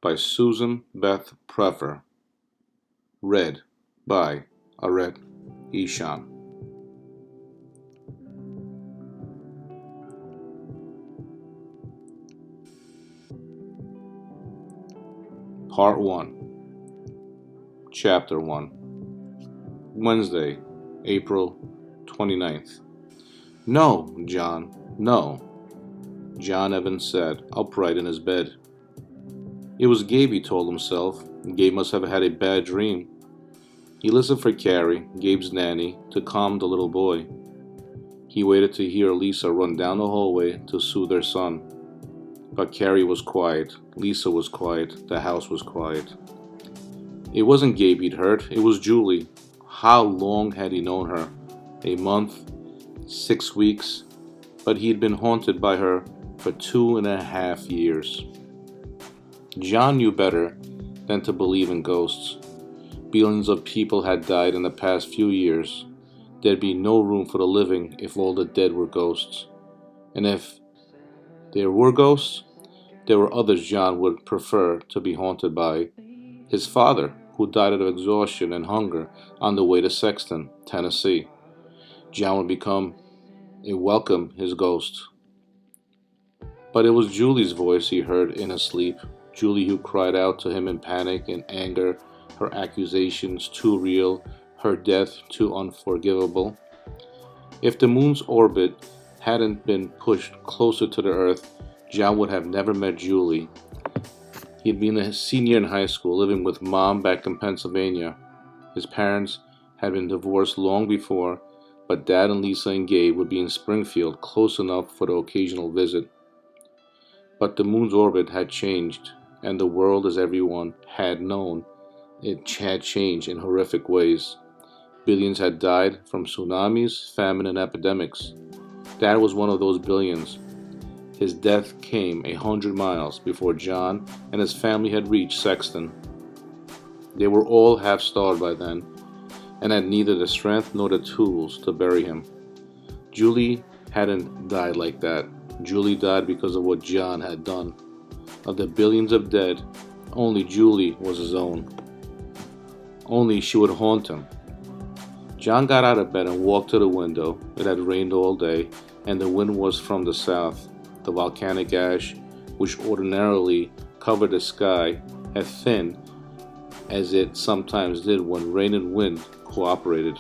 by Susan Beth Prefer. Read by Mr.Ishan. Part 1, Chapter 1. Wednesday, April 29th. No, John, no, John Evans said, upright in his bed. It was Gabe, he told himself. Gabe must have had a bad dream. He listened for Carrie, Gabe's nanny, to calm the little boy. He waited to hear Lisa run down the hallway to soothe their son. But Carrie was quiet, Lisa was quiet, the house was quiet. It wasn't Gabe he'd heard, it was Julie. How long had he known her? A month? 6 weeks? But he'd been haunted by her for 2.5 years. John knew better than to believe in ghosts. Billions of people had died in the past few years. There'd be no room for the living if all the dead were ghosts. And if there were ghosts, there were others John would prefer to be haunted by. His father, who died of exhaustion and hunger on the way to Sexton, Tennessee. John would welcome his ghost. But it was Julie's voice he heard in his sleep. Julie, who cried out to him in panic and anger, her accusations too real, her death too unforgivable. If the moon's orbit hadn't been pushed closer to the Earth, John would have never met Julie. He'd been a senior in high school, living with Mom back in Pennsylvania. His parents had been divorced long before, but Dad and Lisa and Gabe would be in Springfield, close enough for the occasional visit. But the moon's orbit had changed, and the world, as everyone had known, it had changed in horrific ways. Billions had died from tsunamis, famine, and epidemics. Dad was one of those billions. His death came 100 miles before John and his family had reached Sexton. They were all half-starved by then, and had neither the strength nor the tools to bury him. Julie hadn't died like that. Julie died because of what John had done. Of the billions of dead, only Julie was his own. Only she would haunt him. John got out of bed and walked to the window. It had rained all day, and the wind was from the south. The volcanic ash, which ordinarily covered the sky, had thinned, as it sometimes did when rain and wind cooperated.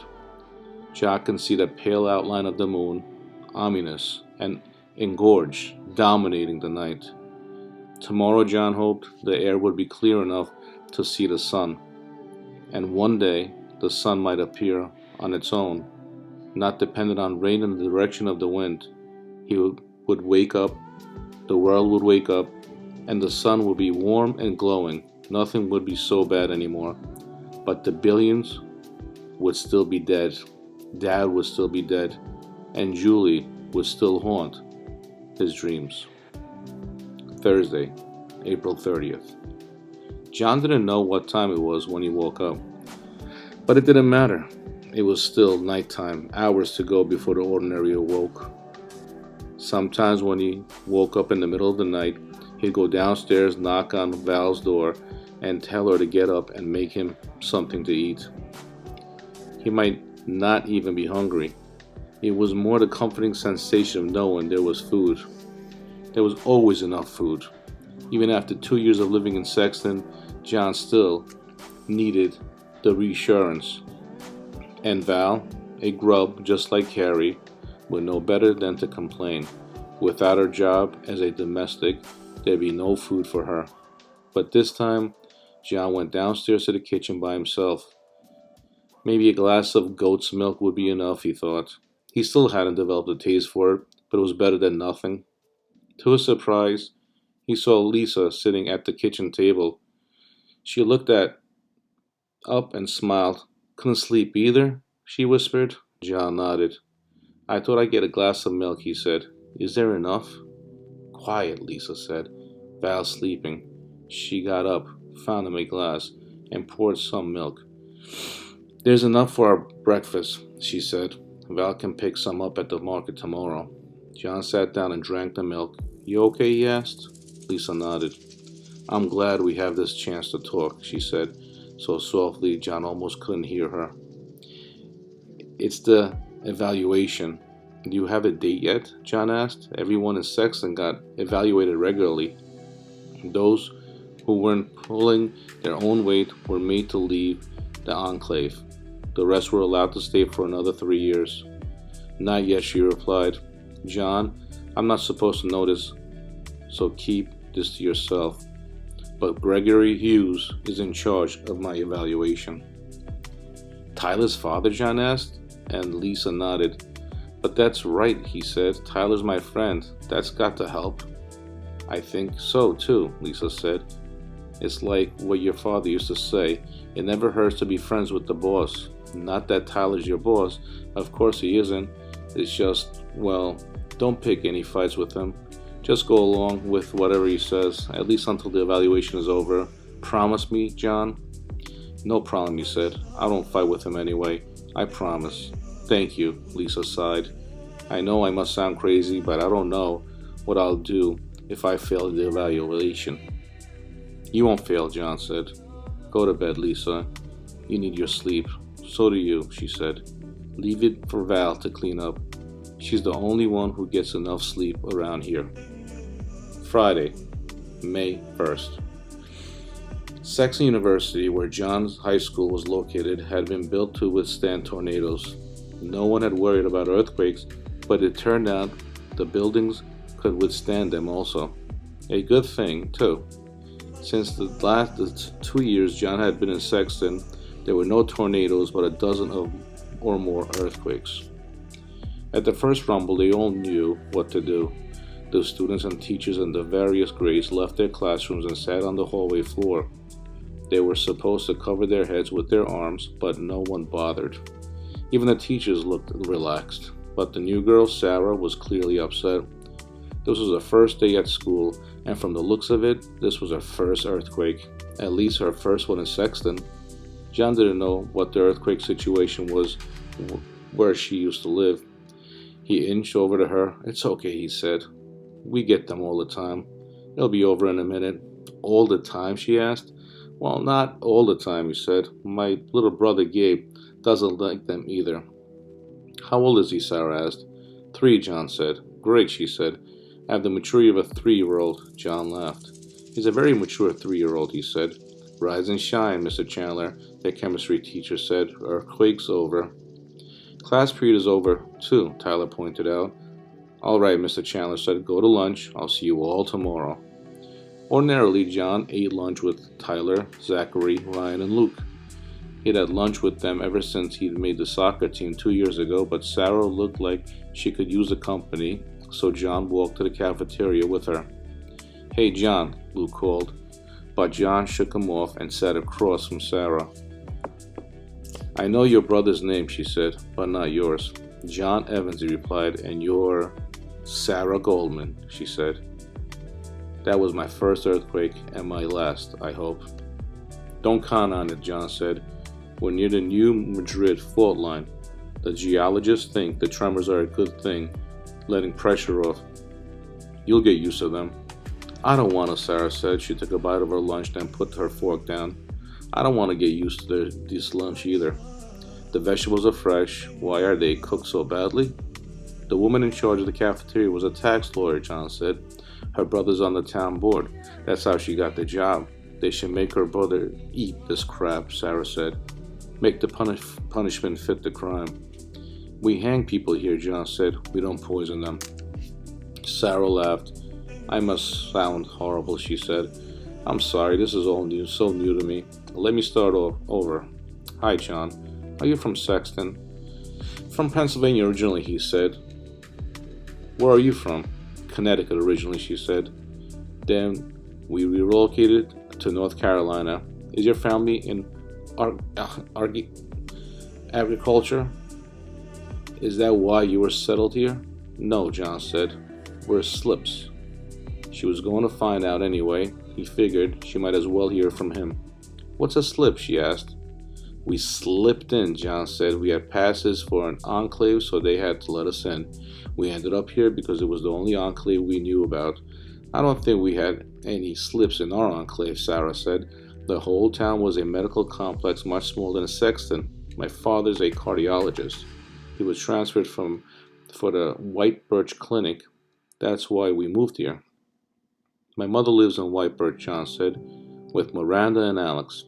John could see the pale outline of the moon, ominous and engorged, dominating the night. Tomorrow, John hoped, the air would be clear enough to see the sun. And one day, the sun might appear on its own, not dependent on rain and the direction of the wind. He would wake up, the world would wake up, and the sun would be warm and glowing. Nothing would be so bad anymore. But the billions would still be dead. Dad would still be dead. And Julie would still haunt his dreams. Thursday, April 30th. John didn't know what time it was when he woke up. But it didn't matter. It was still nighttime, hours to go before the ordinary awoke. Sometimes when he woke up in the middle of the night, he'd go downstairs, knock on Val's door, and tell her to get up and make him something to eat. He might not even be hungry. It was more the comforting sensation of knowing there was food. There was always enough food. Even after 2 years of living in Sexton, John still needed the reassurance. And Val, a grub just like Carrie, would know better than to complain. Without her job as a domestic, there'd be no food for her. But this time, John went downstairs to the kitchen by himself. Maybe a glass of goat's milk would be enough, he thought. He still hadn't developed a taste for it, but it was better than nothing. To his surprise, he saw Lisa sitting at the kitchen table. She looked up and smiled. "Couldn't sleep either?" she whispered. John nodded. "I thought I'd get a glass of milk," he said. "Is there enough?" "Quiet," Lisa said. "Val's sleeping." She got up, found him a glass, and poured some milk. "There's enough for our breakfast," she said. "Val can pick some up at the market tomorrow." John sat down and drank the milk. "You okay?" he asked. Lisa nodded. I'm glad we have this chance to talk, she said, so softly John almost couldn't hear her. It's the evaluation. Do you have a date yet? John asked. Everyone in Sexton got evaluated regularly. Those who weren't pulling their own weight were made to leave the enclave. The rest were allowed to stay for another 3 years. Not yet, she replied. John, I'm not supposed to know this, so keep this to yourself. But Gregory Hughes is in charge of my evaluation. Tyler's father? John asked, and Lisa nodded. But that's right, he said. Tyler's my friend. That's got to help. I think so, too, Lisa said. It's like what your father used to say. It never hurts to be friends with the boss. Not that Tyler's your boss. Of course he isn't. It's just, well, don't pick any fights with him. Just go along with whatever he says, at least until the evaluation is over. Promise me, John? No problem, he said. I don't fight with him anyway. I promise. Thank you, Lisa sighed. I know I must sound crazy, but I don't know what I'll do if I fail the evaluation. You won't fail, John said. Go to bed, Lisa. You need your sleep. So do you, she said. Leave it for Val to clean up. She's the only one who gets enough sleep around here. Friday, May 1st. Sexton University, where John's high school was located, had been built to withstand tornadoes. No one had worried about earthquakes, but it turned out the buildings could withstand them also. A good thing, too. Since the last 2 years John had been in Sexton, there were no tornadoes but a dozen or more earthquakes. At the first rumble, they all knew what to do. The students and teachers in the various grades left their classrooms and sat on the hallway floor. They were supposed to cover their heads with their arms, but no one bothered. Even the teachers looked relaxed, but the new girl, Sarah, was clearly upset. This was her first day at school, and from the looks of it, this was her first earthquake, at least her first one in Sexton. John didn't know what the earthquake situation was where she used to live. He inched over to her. It's okay, he said. We get them all the time. It'll be over in a minute. All the time, she asked. Well, not all the time, he said. My little brother Gabe doesn't like them either. How old is he? Sarah asked. 3, John said. Great, she said. I have the maturity of a 3-year-old. John laughed. He's a very mature 3-year-old, he said. Rise and shine, Mr. Chandler, their chemistry teacher said. Earthquake's over. Class period is over, too, Tyler pointed out. All right, Mr. Chandler said. Go to lunch. I'll see you all tomorrow. Ordinarily, John ate lunch with Tyler, Zachary, Ryan, and Luke. He'd had lunch with them ever since he'd made the soccer team 2 years ago, but Sarah looked like she could use the company, so John walked to the cafeteria with her. Hey, John, Luke called, but John shook him off and sat across from Sarah. I know your brother's name, she said, but not yours. John Evans, he replied, and you're Sarah Goldman, she said. That was my first earthquake and my last, I hope. Don't count on it, John said. We're near the New Madrid fault line. The geologists think the tremors are a good thing, letting pressure off. You'll get used to them. I don't want to, Sarah said. She took a bite of her lunch, then put her fork down. I don't want to get used to this lunch either. The vegetables are fresh. Why are they cooked so badly? The woman in charge of the cafeteria was a tax lawyer, John said. Her brother's on the town board. That's how she got the job. They should make her brother eat this crap, Sarah said. Make the punishment fit the crime. We hang people here, John said. We don't poison them. Sarah laughed. I must sound horrible, she said. I'm sorry, this is all new, so new to me. Let me start over. Hi, John. Are you from Sexton? From Pennsylvania originally, he said. Where are you from? Connecticut originally, she said. Then we relocated to North Carolina. Is your family in agriculture? Is that why you were settled here? No, John said. We're slips. She was going to find out anyway. He figured she might as well hear from him. What's a slip? She asked. We slipped in, John said. We had passes for an enclave, so they had to let us in. We ended up here because it was the only enclave we knew about. I don't think we had any slips in our enclave, Sarah said. The whole town was a medical complex much smaller than Sexton. My father's a cardiologist. He was transferred for the White Birch Clinic. That's why we moved here. My mother lives in White Birch, John said, with Miranda and Alex.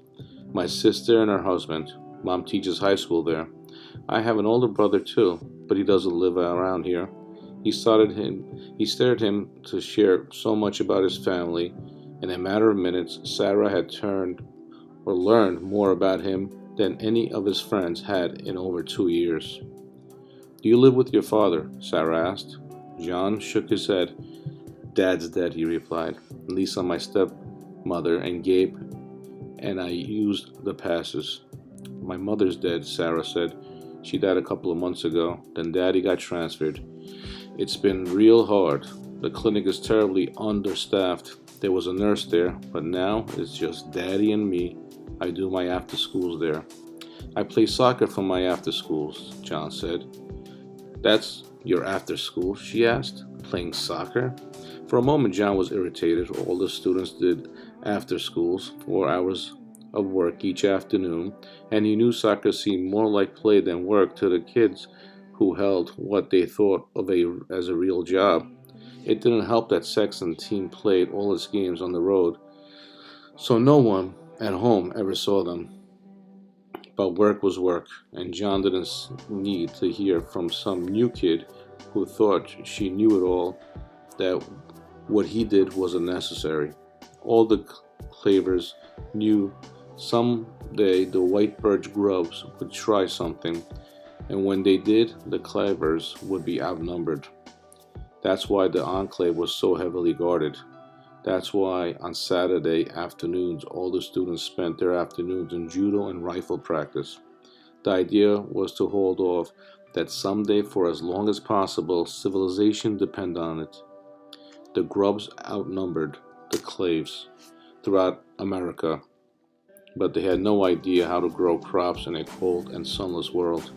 My sister and her husband. Mom teaches high school there. I have an older brother too, but he doesn't live around here. He started him to share so much about his family. In a matter of minutes, Sarah had turned or learned more about him than any of his friends had in over 2 years. Do you live with your father? Sarah asked. John shook his head. Dad's dead, he replied. Lisa, my stepmother, and Gabe and I used the passes. My mother's dead, Sarah said. She died a couple of months ago. Then Daddy got transferred. It's been real hard. The clinic is terribly understaffed. There was a nurse there, but now it's just Daddy and me. I do my after schools there. I play soccer for my after schools, John said. That's your after school? She asked. Playing soccer? For a moment, John was irritated. All the students did after schools, 4 hours of work each afternoon, and he knew soccer seemed more like play than work to the kids who held what they thought of as a real job. It didn't help that Sexton team played all its games on the road, so no one at home ever saw them. But work was work, and John didn't need to hear from some new kid who thought she knew it all that what he did was unnecessary. All the Clavers knew someday the White Birch Grubs would try something, and when they did, the Clavers would be outnumbered. That's why the enclave was so heavily guarded. That's why on Saturday afternoons all the students spent their afternoons in judo and rifle practice. The idea was to hold off that someday for as long as possible civilization depend on it. The Grubs outnumbered the Claves throughout America, but they had no idea how to grow crops in a cold and sunless world.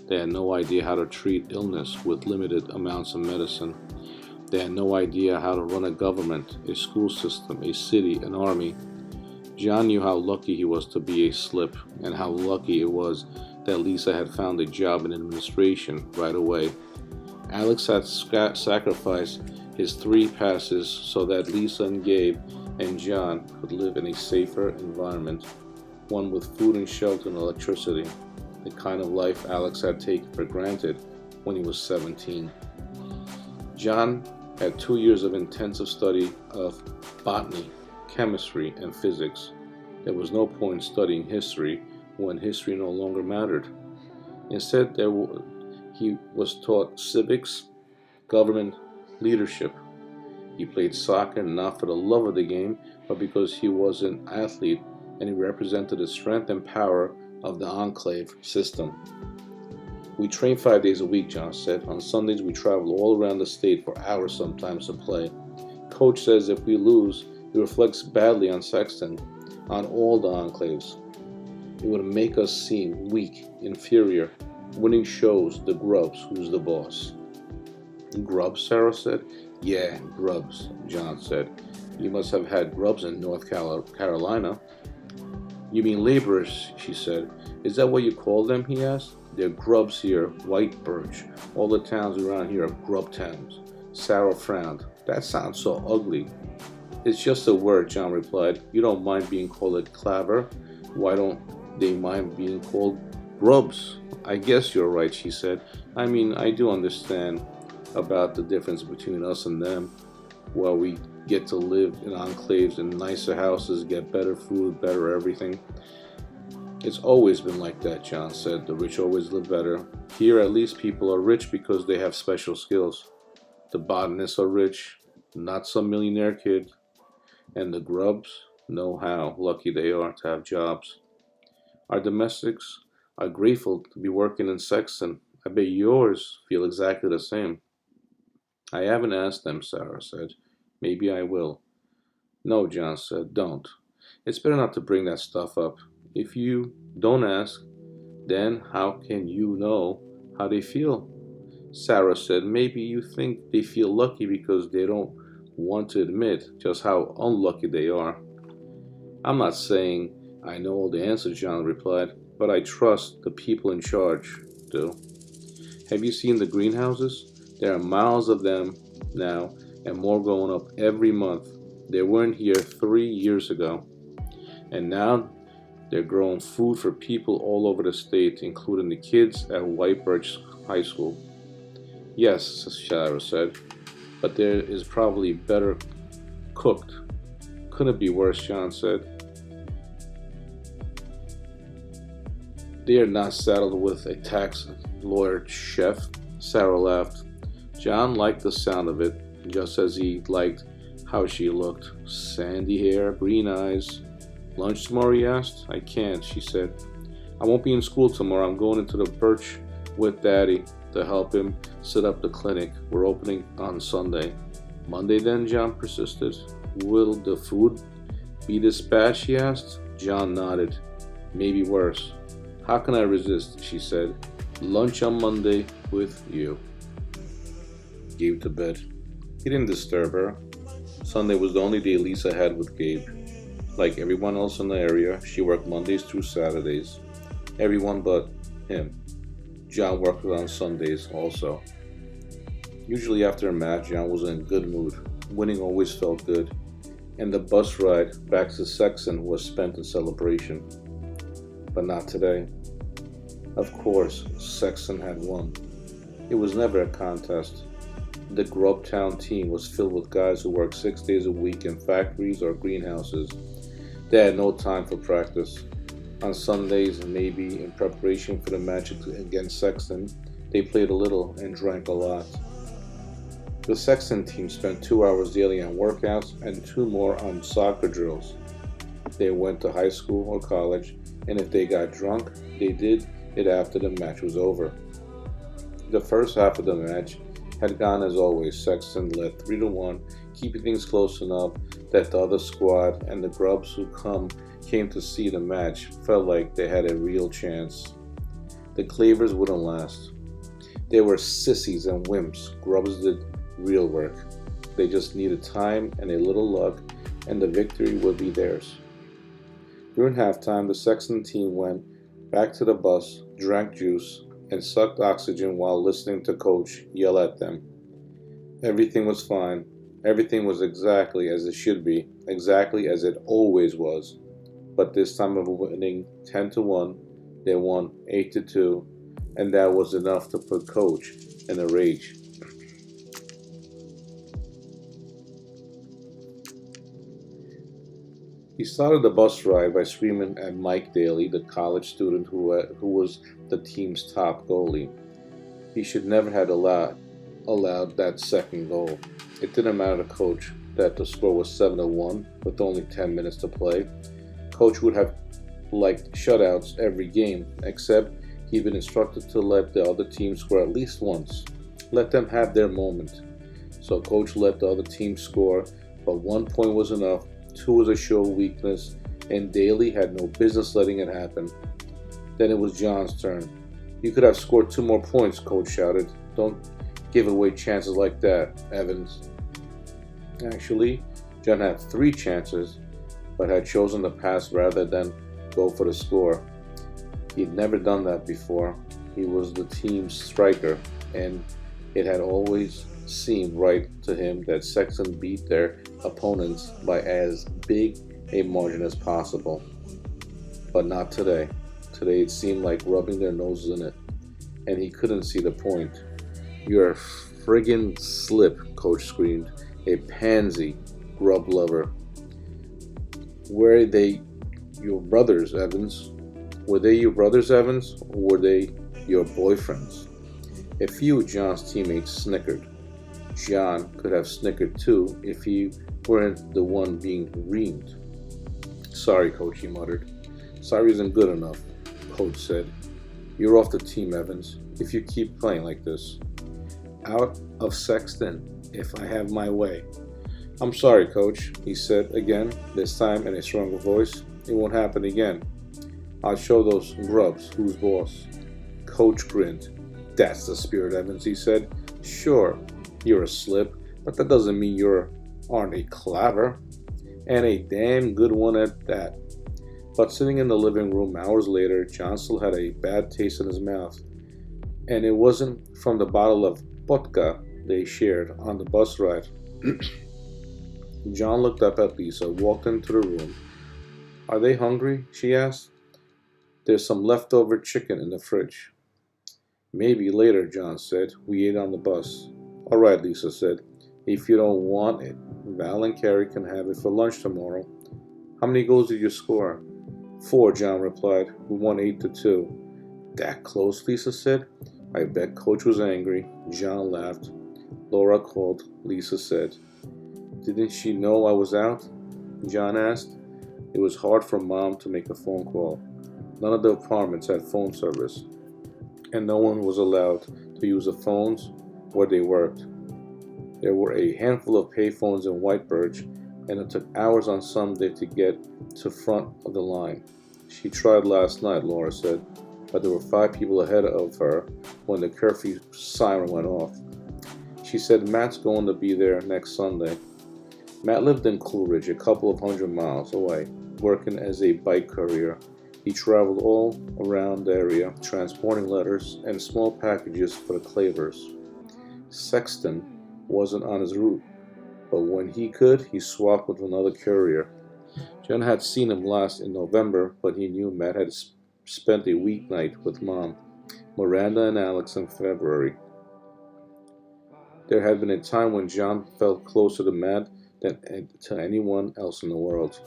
They had no idea how to treat illness with limited amounts of medicine. They had no idea how to run a government, a school system, a city, an army. John knew how lucky he was to be a slip, and how lucky it was that Lisa had found a job in administration right away. Alex had sacrificed his 3 passes so that Lisa and Gabe and John could live in a safer environment, one with food and shelter and electricity, the kind of life Alex had taken for granted when he was 17. John had 2 years of intensive study of botany, chemistry, and physics. There was no point studying history when history no longer mattered. Instead, he was taught civics, government, leadership. He played soccer not for the love of the game, but because he was an athlete and he represented the strength and power of the enclave system. We train 5 days a week, John said. On Sundays, we travel all around the state for hours sometimes to play. Coach says if we lose, it reflects badly on Sexton, on all the enclaves. It would make us seem weak, inferior. Winning shows the Grubs who's the boss. Grubs, Sarah said. Yeah, grubs, John said. You must have had grubs in North Carolina. You mean laborers, she said. Is that what you call them, he asked. They're grubs here, White Birch. All the towns around here are grub towns. Sarah frowned. That sounds so ugly. It's just a word, John replied. You don't mind being called a claver. Why don't they mind being called grubs? I guess you're right, she said. I mean, I do understand about the difference between us and them. Well, we get to live in enclaves in nicer houses, get better food, better everything. It's always been like that, John said. The rich always live better. Here, at least, people are rich because they have special skills. The botanists are rich, not some millionaire kid. And the grubs know how lucky they are to have jobs. Our domestics are grateful to be working in Sexton. I bet yours feel exactly the same. I haven't asked them, Sarah said. Maybe I will. No, John said, don't. It's better not to bring that stuff up. If you don't ask, then how can you know how they feel? Sarah said, maybe you think they feel lucky because they don't want to admit just how unlucky they are. I'm not saying I know all the answers, John replied, but I trust the people in charge do. Have you seen the greenhouses? There are miles of them now and more going up every month. They weren't here 3 years ago, and now they're growing food for people all over the state, including the kids at White Birch High School. Yes, Shara said, but there is probably better cooked. Couldn't be worse, John said. They are not saddled with a tax lawyer chef, Sarah laughed. John liked the sound of it, just as he liked how she looked. Sandy hair, green eyes. Lunch tomorrow, he asked. I can't, she said. I won't be in school tomorrow. I'm going into the Birch with Daddy to help him set up the clinic. We're opening on Sunday. Monday then, John persisted. Will the food be dispatched, he asked. John nodded. Maybe worse. How can I resist, she said. Lunch on Monday with you. Gabe to bed. He didn't disturb her. Sunday was the only day Lisa had with Gabe. Like everyone else in the area, she worked Mondays through Saturdays. Everyone but him. John worked on Sundays also. Usually after a match, John was in a good mood. Winning always felt good. And the bus ride back to Sexton was spent in celebration. But not today. Of course, Sexton had won. It was never a contest. The Grubtown team was filled with guys who worked 6 days a week in factories or greenhouses. They had no time for practice. On Sundays, and maybe in preparation for the match against Sexton, they played a little and drank a lot. The Sexton team spent 2 hours daily on workouts and 2 more on soccer drills. They went to high school or college, and if they got drunk, they did it after the match was over. The first half of the match had gone as always. Sexton led 3-1, keeping things close enough that the other squad and the grubs who came to see the match felt like they had a real chance. The Clavers wouldn't last. They were sissies and wimps. Grubs did real work. They just needed time and a little luck, and the victory would be theirs. During halftime, the Sexton team went back to the bus, drank juice, and sucked oxygen while listening to Coach yell at them. Everything was fine. Everything was exactly as it should be, exactly as it always was. But this time of winning 10-1, they won 8-2, and that was enough to put Coach in a rage. He started the bus ride by screaming at Mike Daly, the college student who was the team's top goalie. He should never have allowed that second goal. It didn't matter to Coach that the score was 7-1 with only 10 minutes to play. Coach would have liked shutouts every game, except he'd been instructed to let the other team score at least once. Let them have their moment. So Coach let the other team score, but 1 point was enough. 2 was a show of weakness, and Daly had no business letting it happen. Then it was John's turn. You could have scored 2 more points, Coach shouted. Don't give away chances like that, Evans. Actually, John had 3 chances, but had chosen to pass rather than go for the score. He'd never done that before. He was the team's striker, and it had always seemed right to him that Sexton beat their opponents by as big a margin as possible. But not today. Today it seemed like rubbing their noses in it, and he couldn't see the point. You're a friggin' slip, Coach screamed. A pansy, grub lover. Were they your brothers, Evans? Were they your brothers, Evans, or were they your boyfriends? A few of John's teammates snickered. John could have snickered too if he weren't the one being reamed. Sorry, Coach, he muttered. Sorry isn't good enough, Coach said. You're off the team, Evans, if you keep playing like this. Out of Sexton, if I have my way. I'm sorry, Coach, he said again, this time in a stronger voice. It won't happen again. I'll show those grubs who's boss. Coach grinned. That's the spirit, Evans, he said. Sure, you're a slip, but that doesn't mean you're Aren't they clever? And a damn good one at that. But sitting in the living room hours later, John still had a bad taste in his mouth. And it wasn't from the bottle of vodka they shared on the bus ride. John looked up at Lisa, walked into the room. Are they hungry? She asked. There's some leftover chicken in the fridge. Maybe later, John said. We ate on the bus. All right, Lisa said. If you don't want it, Val and Carrie can have it for lunch tomorrow. How many goals did you score? Four, John replied. We won 8-2. That close, Lisa said. I bet Coach was angry. John laughed. Laura called. Lisa said. Didn't she know I was out? John asked. It was hard for Mom to make a phone call. None of the apartments had phone service, and no one was allowed to use the phones where they worked. There were a handful of payphones in White Birch, and it took hours on Sunday to get to front of the line. She tried last night, Laura said, but there were 5 people ahead of her when the curfew siren went off. She said Matt's going to be there next Sunday. Matt lived in Coolidge, a couple of 100 miles away, working as a bike courier. He traveled all around the area, transporting letters and small packages for the Clavers. Sexton wasn't on his route, but when he could, he swapped with another courier. John had seen him last in November, but he knew Matt had spent a weeknight with Mom, Miranda, and Alex in February. There had been a time when John felt closer to Matt than to anyone else in the world.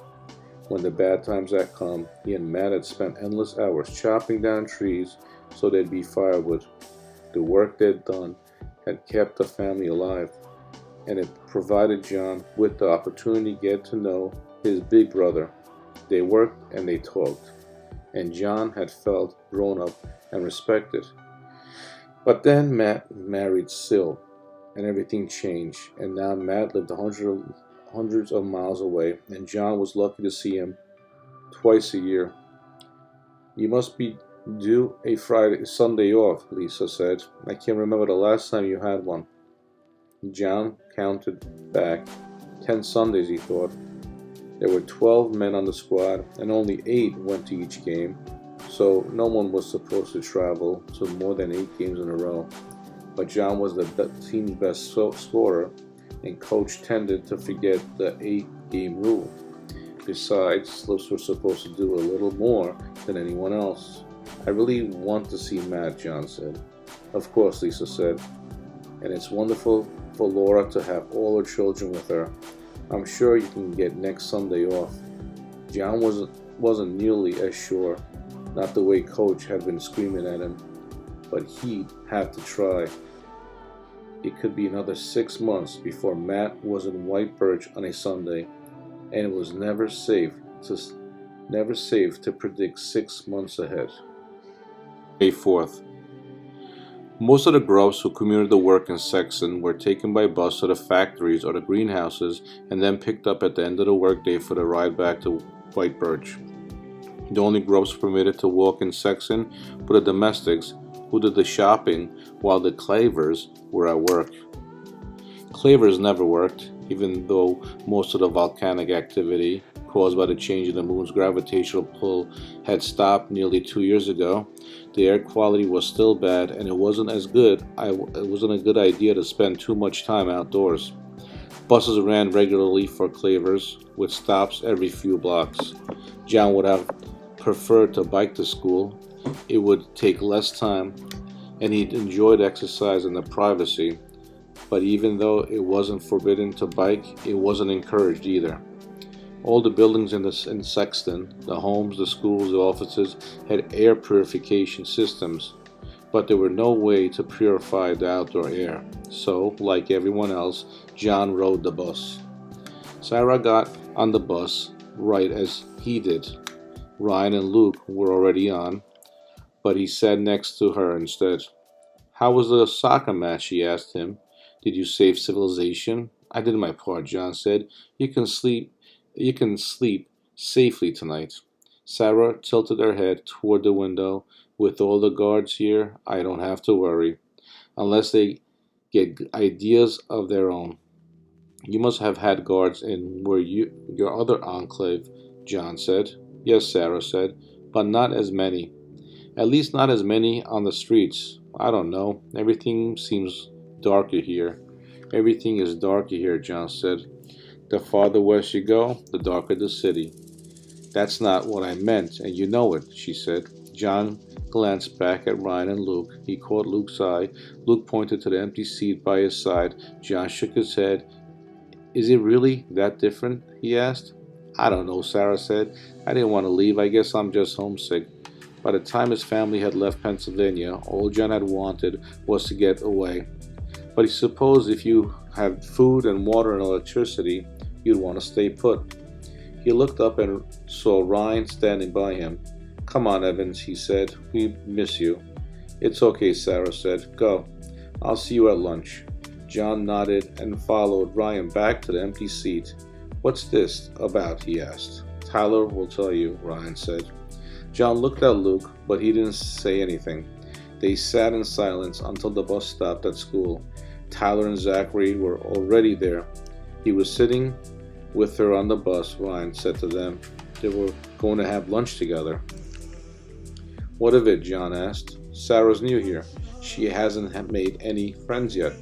When the bad times had come, he and Matt had spent endless hours chopping down trees so there'd be firewood. The work they'd done had kept the family alive, and it provided John with the opportunity to get to know his big brother. They worked and they talked, and John had felt grown up and respected. But then Matt married Sil, and everything changed, and now Matt lived hundreds of miles away, and John was lucky to see him twice a year. You must be due a Sunday off, Lisa said. I can't remember the last time you had one. John counted back. 10 Sundays, he thought. There were 12 men on the squad, and only 8 went to each game, so no one was supposed to travel to more than 8 games in a row. But John was the team's best scorer, and Coach tended to forget the 8-game rule. Besides, slips were supposed to do a little more than anyone else. I really want to see Matt, John said. Of course, Lisa said. And it's wonderful for Laura to have all her children with her. I'm sure you can get next Sunday off. John wasn't nearly as sure, not the way Coach had been screaming at him, but he had to try. It could be another 6 months before Matt was in White Birch on a Sunday, and it was never safe to predict 6 months ahead. May 4th. Most of the grubs who commuted to work in Sexton were taken by bus to the factories or the greenhouses and then picked up at the end of the workday for the ride back to White Birch. The only grubs permitted to walk in Sexton were the domestics who did the shopping while the Clavers were at work. Clavers never worked, even though most of the volcanic activity caused by the change in the moon's gravitational pull had stopped nearly 2 years ago. The air quality was still bad, and it wasn't a good idea to spend too much time outdoors. Buses ran regularly for Clavers, with stops every few blocks. John would have preferred to bike to school. It would take less time, and he'd enjoyed exercise and the privacy. But even though it wasn't forbidden to bike, it wasn't encouraged either. All the buildings in Sexton, the homes, the schools, the offices, had air purification systems, but there were no way to purify the outdoor air. So, like everyone else, John rode the bus. Sarah got on the bus right as he did. Ryan and Luke were already on, but he sat next to her instead. How was the soccer match? She asked him. Did you save civilization? I did my part, John said. You can sleep safely tonight. Sarah tilted her head toward the window. With all the guards here, I don't have to worry, unless they get ideas of their own. You must have had guards in your other enclave, John said. Yes, Sarah said, but not as many. At least not as many on the streets. I don't know. Everything seems darker here. Everything is darker here, John said. The farther west you go, the darker the city. That's not what I meant, and you know it, she said. John glanced back at Ryan and Luke. He caught Luke's eye. Luke pointed to the empty seat by his side. John shook his head. Is it really that different? He asked. I don't know, Sarah said. I didn't want to leave. I guess I'm just homesick. By the time his family had left Pennsylvania, all John had wanted was to get away. But he supposed if you had food and water and electricity, you'd want to stay put. He looked up and saw Ryan standing by him. Come on, Evans, he said. We miss you. It's okay, Sarah said. Go. I'll see you at lunch. John nodded and followed Ryan back to the empty seat. What's this about? He asked. Tyler will tell you, Ryan said. John looked at Luke, but he didn't say anything. They sat in silence until the bus stopped at school. Tyler and Zachary were already there. He was sitting with her on the bus, Ryan said to them. They were going to have lunch together. What of it? John asked. Sarah's new here. She hasn't made any friends yet.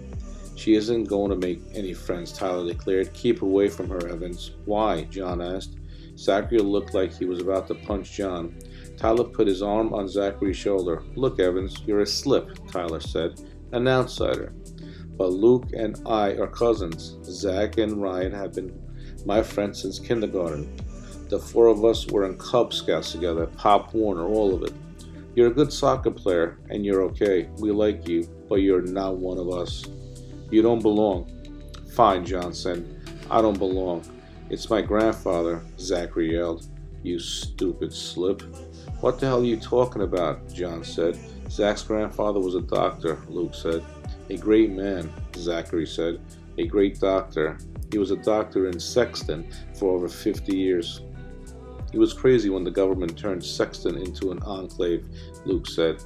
She isn't going to make any friends, Tyler declared. Keep away from her, Evans. Why? John asked. Zachary looked like he was about to punch John. Tyler put his arm on Zachary's shoulder. Look, Evans, you're a slip, Tyler said. An outsider. But Luke and I are cousins. Zach and Ryan have been my friends since kindergarten. The four of us were in Cub Scouts together, Pop Warner, all of it. You're a good soccer player, and you're okay. We like you, but you're not one of us. You don't belong. Fine, John said. I don't belong. It's my grandfather, Zachary yelled. You stupid slip. What the hell are you talking about? John said. Zach's grandfather was a doctor, Luke said. A great man, Zachary said. A great doctor. He was a doctor in Sexton for over 50 years. It was crazy when the government turned Sexton into an enclave, Luke said.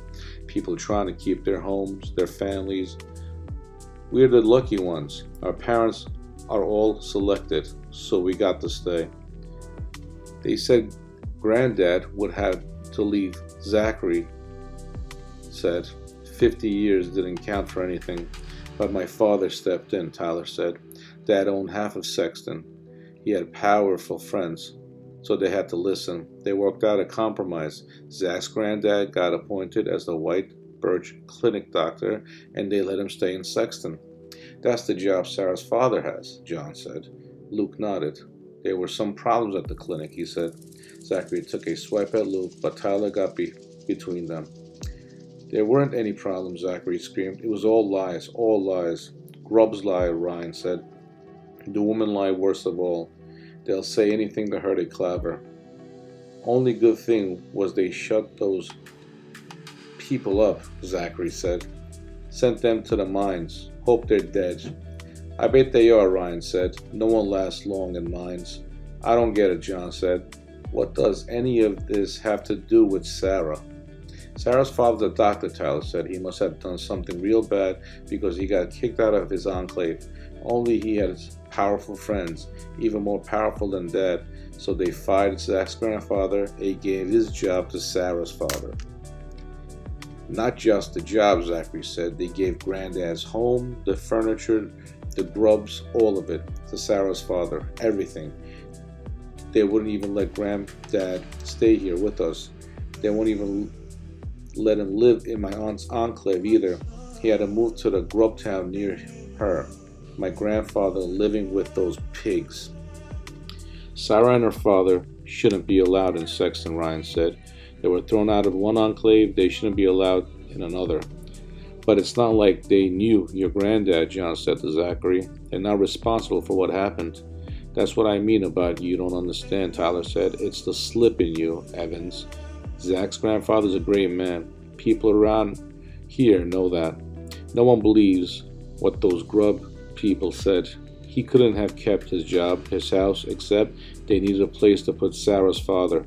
People trying to keep their homes, their families. We're the lucky ones. Our parents are all selected, so we got to stay. They said Granddad would have to leave, Zachary said. 50 years didn't count for anything, but my father stepped in, Tyler said. Dad owned half of Sexton. He had powerful friends, so they had to listen. They worked out a compromise. Zach's granddad got appointed as the White Birch Clinic doctor, and they let him stay in Sexton. That's the job Sarah's father has, John said. Luke nodded. There were some problems at the clinic, he said. Zachary took a swipe at Luke, but Tyler got between them. There weren't any problems, Zachary screamed. It was all lies, all lies. Grubs lie, Ryan said. The women lie worst of all. They'll say anything to hurt a Claver. Only good thing was they shut those people up, Zachary said. Sent them to the mines. Hope they're dead. I bet they are, Ryan said. No one lasts long in mines. I don't get it, John said. What does any of this have to do with Sarah? Sarah's father's a doctor, Tyler said. He must have done something real bad because he got kicked out of his enclave. Only he had powerful friends, even more powerful than Dad, so they fired Zach's grandfather and gave his job to Sarah's father. Not just the job, Zachary said. They gave Granddad's home, the furniture, the grubs, all of it, to Sarah's father, everything. They wouldn't even let Granddad stay here with us. They won't even let him live in my aunt's enclave either. He had to move to the grub town near her. My grandfather living with those pigs. Sarah and her father shouldn't be allowed in Sexton, Ryan said. They were thrown out of one enclave, they shouldn't be allowed in another. But it's not like they knew your granddad, John said to Zachary. They're not responsible for what happened. That's what I mean about you don't understand, Tyler said. It's the slip in you, Evans. Zach's grandfather's a great man. People around here know that. No one believes what those grub people said. He couldn't have kept his job, his house, except they needed a place to put Sarah's father.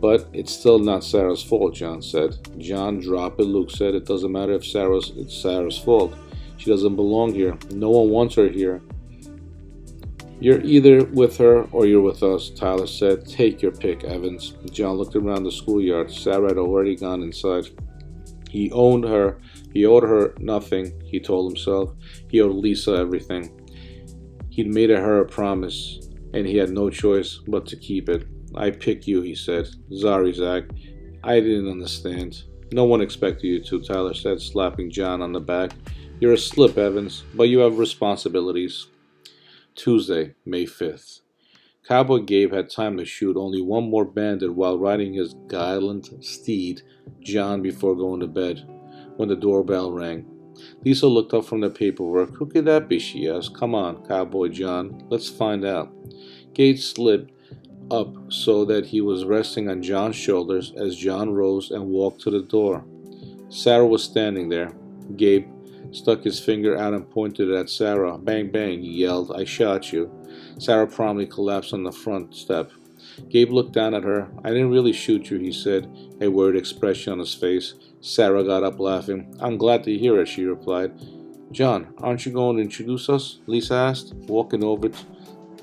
But it's still not Sarah's fault, John said. John, drop it, Luke said. It doesn't matter if it's Sarah's fault. She doesn't belong here. No one wants her here. You're either with her or you're with us, Tyler said. Take your pick, Evans. John looked around the schoolyard. Sarah had already gone inside. He owned her. He owed her nothing, he told himself. He owed Lisa everything. He'd made her a promise, and he had no choice but to keep it. I pick you, he said. Sorry, Zach. I didn't understand. No one expected you to, Tyler said, slapping John on the back. You're a slip, Evans, but you have responsibilities. Tuesday, May 5th. Cowboy Gabe had time to shoot only one more bandit while riding his gallant steed, John, before going to bed, when the doorbell rang. Lisa looked up from the paperwork. Who could that be? She asked. Come on, Cowboy John. Let's find out. Gabe slid up so that he was resting on John's shoulders as John rose and walked to the door. Sarah was standing there. Gabe stuck his finger out and pointed at Sarah. Bang, bang, he yelled. I shot you. Sarah promptly collapsed on the front step. Gabe looked down at her. I didn't really shoot you, he said, a worried expression on his face. Sarah got up laughing. I'm glad to hear it, she replied. John, aren't you going to introduce us? Lisa asked, walking over to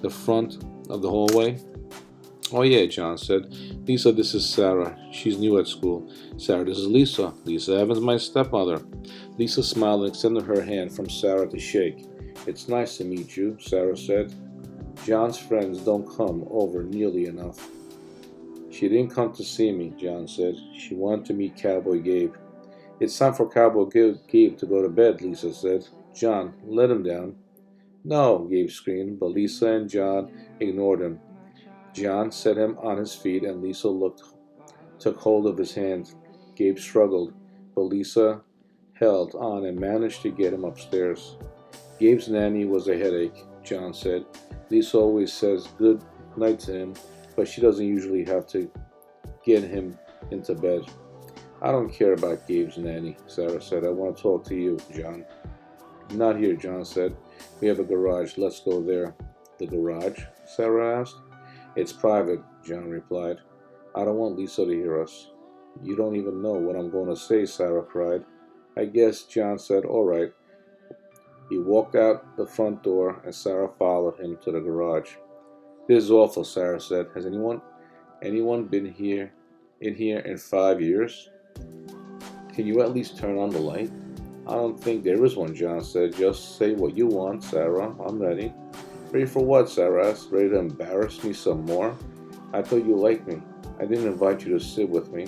the front of the hallway. Oh, yeah, John said. Lisa, this is Sarah. She's new at school. Sarah, this is Lisa. Lisa Evans, my stepmother. Lisa smiled and extended her hand from Sarah to shake. It's nice to meet you, Sarah said. John's friends don't come over nearly enough. She didn't come to see me, John said. She wanted to meet Cowboy Gabe. It's time for Cowboy Gabe to go to bed, Lisa said. John, let him down. No, Gabe screamed, but Lisa and John ignored him. John set him on his feet and Lisa took hold of his hand. Gabe struggled, but Lisa held on and managed to get him upstairs. Gabe's nanny was a headache, John said. Lisa always says good night to him, but she doesn't usually have to get him into bed. I don't care about Gabe's nanny, Sarah said. I want to talk to you, John. Not here, John said. We have a garage. Let's go there. The garage? Sarah asked. It's private, John replied. I don't want Lisa to hear us. You don't even know what I'm going to say, Sarah cried. I guess, John said. All right. He walked out the front door and Sarah followed him to the garage. This is awful, Sarah said. Has anyone been in here in 5 years? Can you at least turn on the light? I don't think there is one, John said. Just say what you want, Sarah. I'm ready. Ready for what, Sarah asked. Ready to embarrass me some more? I thought you liked me. I didn't invite you to sit with me.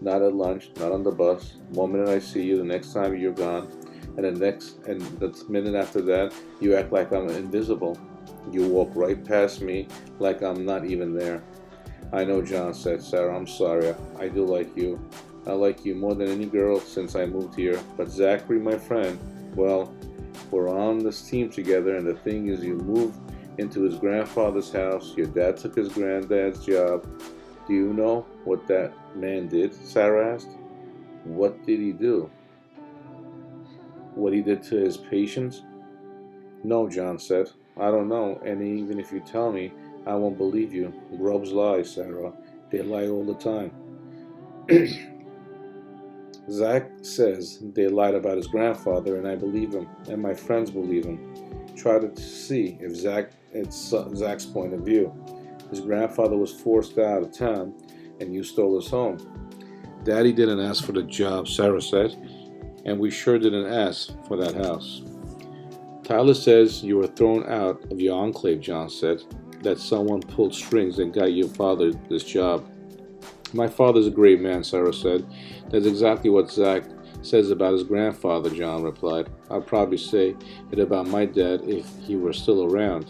Not at lunch, not on the bus. One minute I see you, the next time you're gone. And the minute after that, you act like I'm invisible. You walk right past me like I'm not even there. I know, John said. Sarah, I'm sorry. I do like you. I like you more than any girl since I moved here. But Zachary, my friend, well, we're on this team together, and the thing is, you moved into his grandfather's house. Your dad took his granddad's job. Do you know what that man did? Sarah asked. What did he do? What he did to his patients? No, John said. I don't know, and even if you tell me, I won't believe you. Grubs lie, Sarah. They lie all the time. Zach says they lied about his grandfather, and I believe him, and my friends believe him. Try to see if it's Zach's point of view. His grandfather was forced out of town, and you stole his home. Daddy didn't ask for the job, Sarah said, and we sure didn't ask for that house. Tyler says you were thrown out of your enclave, John said, that someone pulled strings and got your father this job. My father's a great man, Sarah said. That's exactly what Zach says about his grandfather, John replied. I'd probably say it about my dad if he were still around.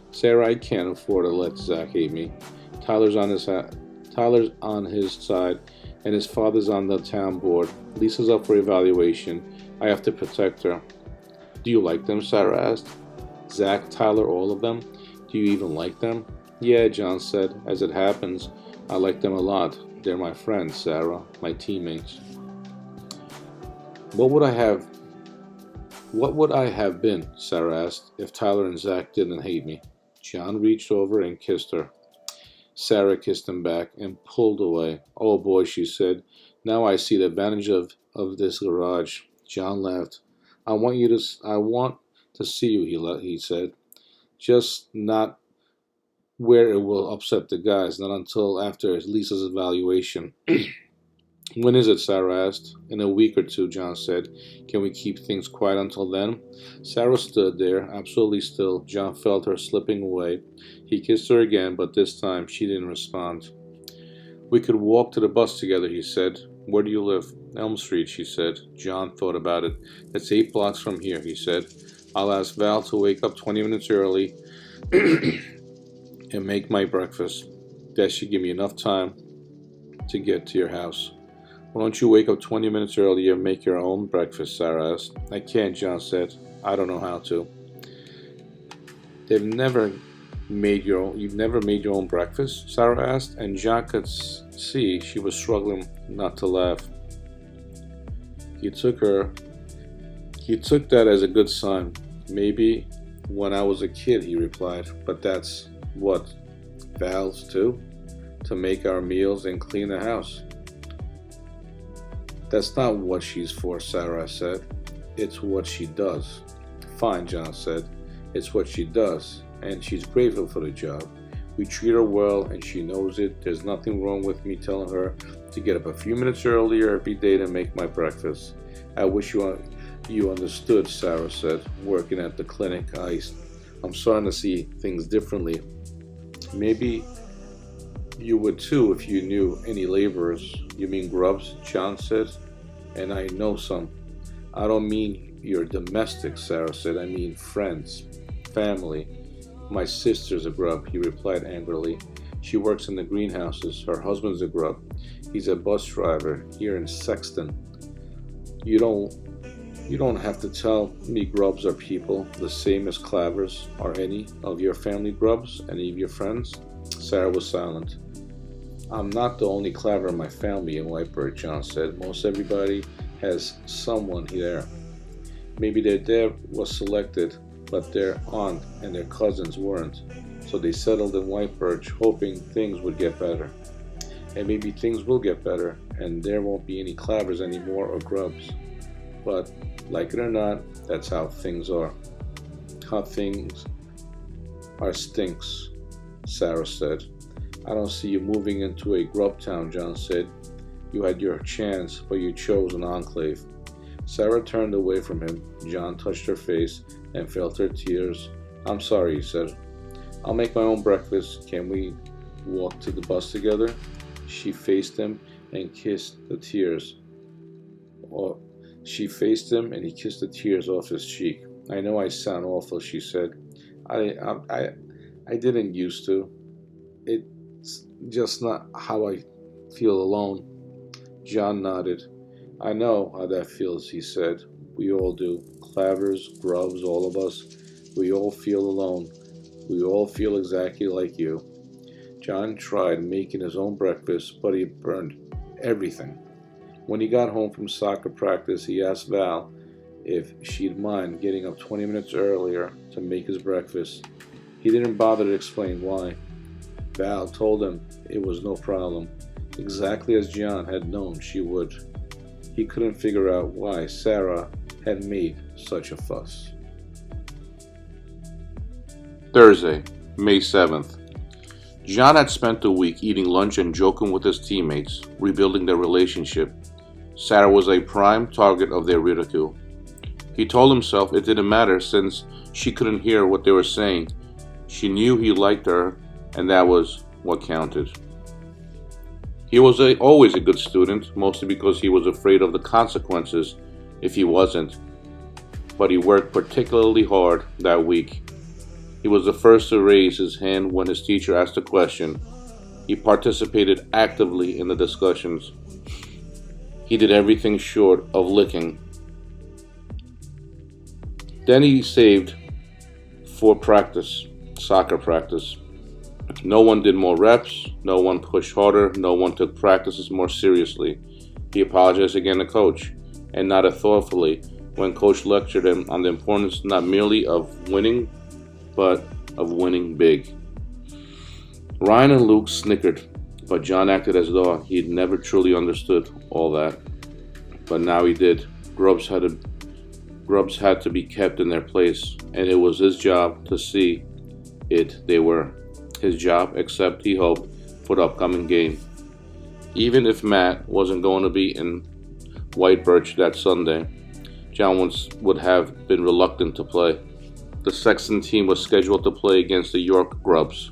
Sarah, I can't afford to let Zach hate me. Tyler's on his side, and his father's on the town board. Lisa's up for evaluation. I have to protect her. Do you like them? Sarah asked. Zach, Tyler, all of them? Do you even like them? Yeah, John said. As it happens, I like them a lot. They're my friends, Sarah, my teammates. What would I have been, Sarah asked, if Tyler and Zach didn't hate me? John reached over and kissed her. Sarah kissed him back and pulled away. Oh boy, she said. Now I see the advantage of this garage. John laughed. I want to see you, he said. Just not where it will upset the guys, not until after Lisa's evaluation. When is it? Sarah asked. In a week or two, John said. Can we keep things quiet until then? Sarah stood there, absolutely still. John felt her slipping away. He kissed her again, but this time she didn't respond. We could walk to the bus together, he said. Where do you live? Elm Street, she said. John thought about it. That's 8 blocks from here, he said. I'll ask Val to wake up 20 minutes early and make my breakfast. That should give me enough time to get to your house. Why don't you wake up 20 minutes earlier and make your own breakfast, Sarah asked. I can't, John said. I don't know how to. They've never You've never made your own breakfast? Sarah asked, and John could see she was struggling not to laugh. He took that as a good sign. Maybe when I was a kid, he replied, but that's what Val's do? To make our meals and clean the house. That's not what she's for, Sarah said. It's what she does. Fine, John said. It's what she does, and she's grateful for the job. We treat her well, and she knows it. There's nothing wrong with me telling her to get up a few minutes earlier every day to make my breakfast. I wish you understood, Sarah said, working at the clinic. I'm starting to see things differently. Maybe you would too if you knew any laborers. You mean grubs? John said. And I know some. I don't mean your domestics, Sarah said. I mean friends, family. My sister's a grub, he replied angrily. She works in the greenhouses. Her husband's a grub. He's a bus driver here in Sexton. You don't have to tell me grubs are people, the same as clavers. Are any of your family grubs? Any of your friends? Sarah was silent. I'm not the only claver in my family in Whitebird, John said. Most everybody has someone there. Maybe their dad was selected, but their aunt and their cousins weren't. So they settled in White Birch, hoping things would get better. And maybe things will get better, and there won't be any clavers anymore or grubs. But, like it or not, that's how things are. How things are stinks, Sarah said. I don't see you moving into a grub town, John said. You had your chance, but you chose an enclave. Sarah turned away from him. John touched her face and felt her tears. I'm sorry, he said. I'll make my own breakfast. Can we walk to the bus together? She faced him and kissed the tears. She faced him and he kissed the tears off his cheek. I know I sound awful, she said. I didn't used to. It's just not how I feel alone. John nodded. I know how that feels, he said. We all do. Clavers, grubs, all of us. We all feel alone. We all feel exactly like you. John tried making his own breakfast, but he burned everything. When he got home from soccer practice, he asked Val if she'd mind getting up 20 minutes earlier to make his breakfast. He didn't bother to explain why. Val told him it was no problem, exactly as John had known she would. He couldn't figure out why Sarah had made such a fuss. Thursday, May 7th. John had spent the week eating lunch and joking with his teammates, rebuilding their relationship. Sarah was a prime target of their ridicule. He told himself it didn't matter since she couldn't hear what they were saying. She knew he liked her, and that was what counted. He was always a good student, mostly because he was afraid of the consequences if he wasn't. But he worked particularly hard that week. He was the first to raise his hand when his teacher asked a question. He participated actively in the discussions. He did everything short of licking. Then he saved for practice, soccer practice. No one did more reps, no one pushed harder, no one took practices more seriously. He apologized again to Coach, and nodded thoughtfully when Coach lectured him on the importance not merely of winning, but of winning big. Ryan and Luke snickered, but John acted as though he'd never truly understood all that. But now he did. Grubs had to be kept in their place, and it was his job to see They were his job, except he hoped for the upcoming game. Even if Matt wasn't going to be in White Birch that Sunday, John would have been reluctant to play. The Sexton team was scheduled to play against the York Grubs.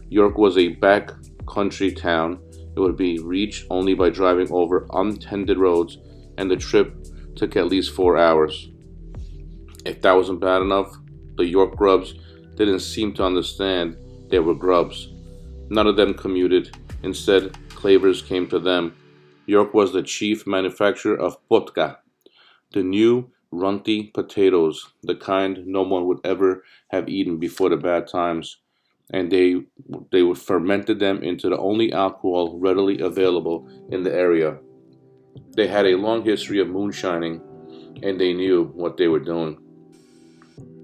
York was a back country town. It would be reached only by driving over untended roads, and the trip took at least 4 hours. If that wasn't bad enough, the York Grubs didn't seem to understand they were grubs. None of them commuted. Instead, Clavers came to them. York was the chief manufacturer of potka, the new runty potatoes, the kind no one would ever have eaten before the bad times, and they would fermented them into the only alcohol readily available in the area. They had a long history of moonshining, and they knew what they were doing.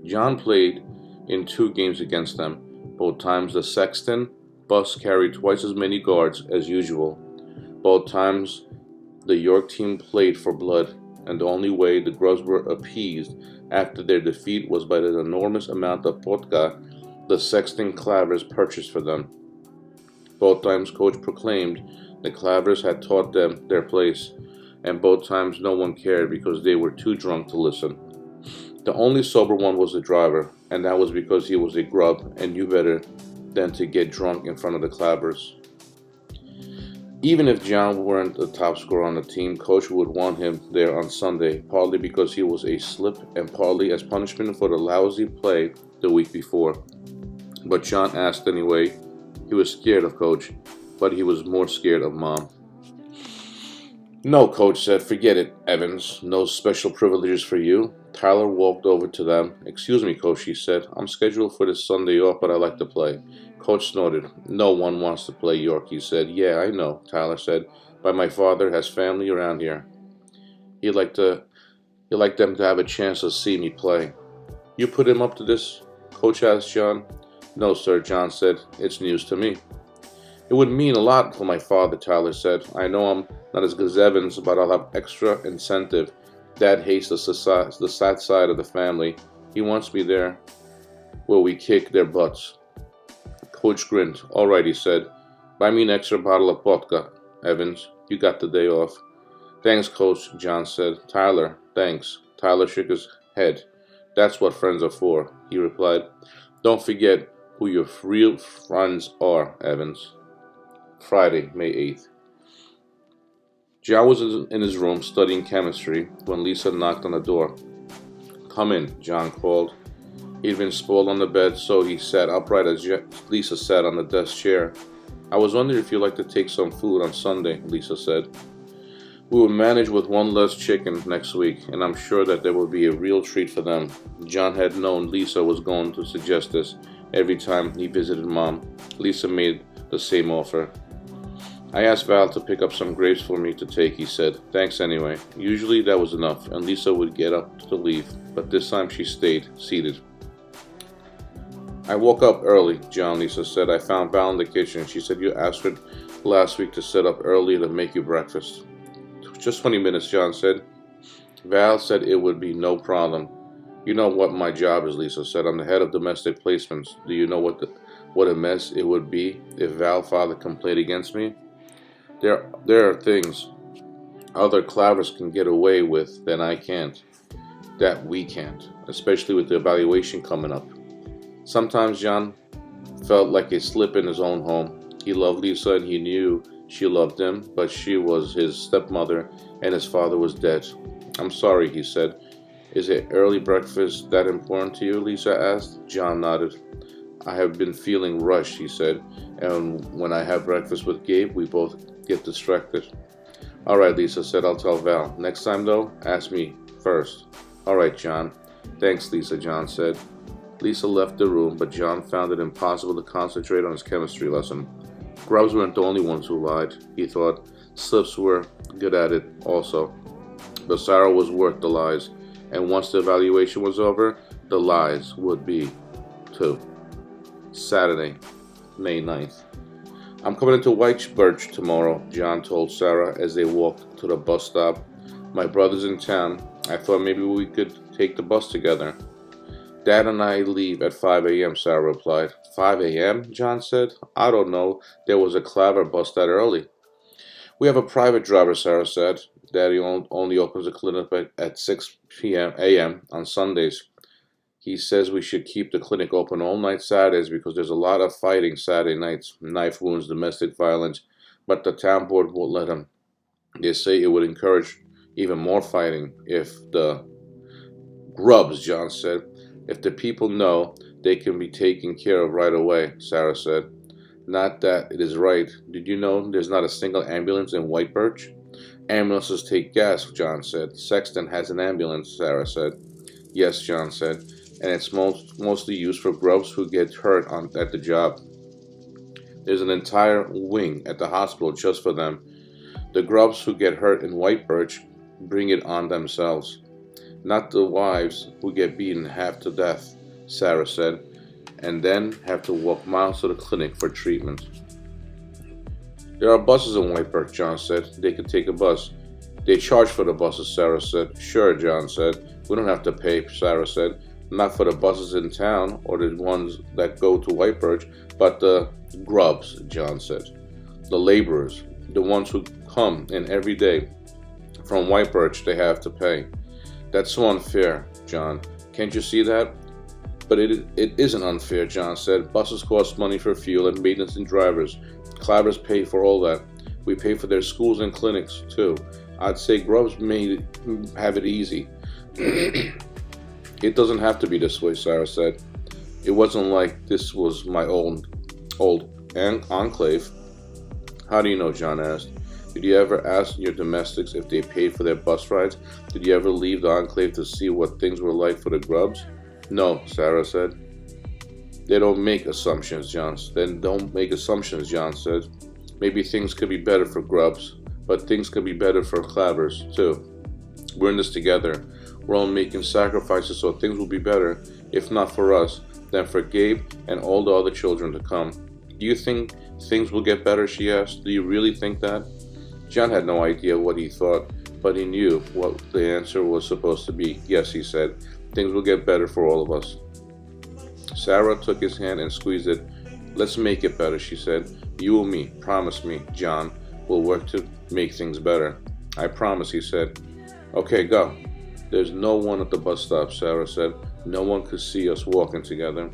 John played in 2 games against them. Both times the Sexton bus carried twice as many guards as usual. Both times the York team played for blood, and the only way the Grubs were appeased after their defeat was by the enormous amount of vodka the Sexton Clavers purchased for them. Both times Coach proclaimed the Clavers had taught them their place, and both times no one cared because they were too drunk to listen. The only sober one was the driver, and that was because he was a grub and knew better than to get drunk in front of the Clavers. Even if John weren't the top scorer on the team, Coach would want him there on Sunday, partly because he was a slip and partly as punishment for the lousy play the week before. But John asked anyway. He was scared of Coach, but he was more scared of Mom. "No," Coach said. "Forget it, Evans. No special privileges for you." Tyler walked over to them. "Excuse me, Coach," he said. "I'm scheduled for this Sunday off, but I like to play." Coach snorted. "No one wants to play York," he said. "Yeah, I know," Tyler said, "but my father has family around here. He'd like them to have a chance to see me play." "You put him up to this?" Coach asked John. "No, sir," John said. "It's news to me." "It would mean a lot for my father," Tyler said. "I know I'm not as good as Evans, but I'll have extra incentive. Dad hates the sad side of the family. He wants me there where we kick their butts." Coach grinned. "All right," he said. "Buy me an extra bottle of vodka, Evans. You got the day off." "Thanks, Coach," John said. "Tyler, thanks." Tyler shook his head. "That's what friends are for," he replied. "Don't forget who your real friends are, Evans." Friday, May 8th. John was in his room studying chemistry when Lisa knocked on the door. "Come in," John called. He'd been sprawled on the bed, so he sat upright as Lisa sat on the desk chair. "I was wondering if you'd like to take some food on Sunday," Lisa said. "We will manage with one less chicken next week, and I'm sure that there will be a real treat for them." John had known Lisa was going to suggest this every time he visited Mom. Lisa made the same offer. "I asked Val to pick up some grapes for me to take," he said. "Thanks anyway." Usually that was enough, and Lisa would get up to leave, but this time she stayed, seated. "I woke up early, John," Lisa said. "I found Val in the kitchen. She said you asked her last week to set up early to make you breakfast." "Just 20 minutes, John said. "Val said it would be no problem." "You know what my job is," Lisa said. "I'm the head of domestic placements. Do you know what a mess it would be if Val's father complained against me? There are things other Clavers can get away with that I can't, that we can't, especially with the evaluation coming up." Sometimes John felt like a slip in his own home. He loved Lisa and he knew she loved him, but she was his stepmother and his father was dead. "I'm sorry," he said. "Is an early breakfast that important to you?" Lisa asked. John nodded. "I have been feeling rushed," he said, "and when I have breakfast with Gabe, we both get distracted." "All right," Lisa said. "I'll tell Val. Next time, though, ask me first." "All right, John." "Thanks, Lisa," John said. Lisa left the room, but John found it impossible to concentrate on his chemistry lesson. Grubs weren't the only ones who lied, he thought. Slips were good at it also. But Sarah was worth the lies, and once the evaluation was over, the lies would be, too. Saturday, May 9th. "I'm coming into White Birch tomorrow," John told Sarah as they walked to the bus stop. "My brother's in town. I thought maybe we could take the bus together." Dad and I leave at 5 a.m., Sarah replied. 5 a.m., John said. I don't know. There was a clever bus that early. We have a private driver, Sarah said. Daddy only opens the clinic at 6 a.m. on Sundays. He says we should keep the clinic open all night Saturdays because there's a lot of fighting Saturday nights, knife wounds, domestic violence, but the town board won't let him. They say it would encourage even more fighting if the grubs, John said. If the people know, they can be taken care of right away, Sarah said. Not that it is right. Did you know there's not a single ambulance in White Birch? Ambulances take gas, John said. Sexton has an ambulance, Sarah said. Yes, John said, and it's mostly used for grubs who get hurt at the job. There's an entire wing at the hospital just for them. The grubs who get hurt in White Birch bring it on themselves. Not the wives who get beaten half to death, Sarah said, and then have to walk miles to the clinic for treatment. There are buses in White Birch, John said. They could take a bus. They charge for the buses, Sarah said. Sure, John said. We don't have to pay, Sarah said. Not for the buses in town or the ones that go to White Birch, but the grubs, John said. The laborers, the ones who come in every day from White Birch, they have to pay. That's so unfair, John. Can't you see that? But it isn't unfair, John said. Buses cost money for fuel and maintenance and drivers. Clavers pay for all that. We pay for their schools and clinics, too. I'd say grubs may have it easy. It doesn't have to be this way, Sarah said. It wasn't like this was my old enclave. How do you know, John asked. Did you ever ask your domestics if they paid for their bus rides? Did you ever leave the enclave to see what things were like for the grubs? No, Sarah said. They don't make assumptions, John. Then don't make assumptions, John said. Maybe things could be better for grubs, but things could be better for clavers, too. We're in this together. We're all making sacrifices so things will be better, if not for us, then for Gabe and all the other children to come. Do you think things will get better, she asked. Do you really think that? John had no idea what he thought, but he knew what the answer was supposed to be. Yes, he said. Things will get better for all of us. Sarah took his hand and squeezed it. Let's make it better, she said. You and me, promise me, John, we'll work to make things better. I promise, he said. Okay, go. There's no one at the bus stop, Sarah said. No one could see us walking together.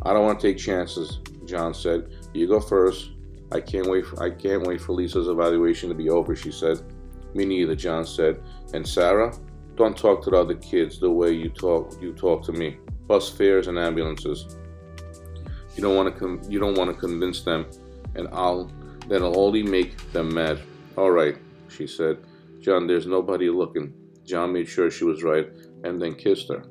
I don't want to take chances, John said. You go first. I can't wait for Lisa's evaluation to be over, she said. Me neither, John said. And Sarah, don't talk to the other kids the way you talk to me. Bus fares and ambulances. You don't want to convince them, and that'll only make them mad. All right, she said. John, there's nobody looking. John made sure she was right and then kissed her.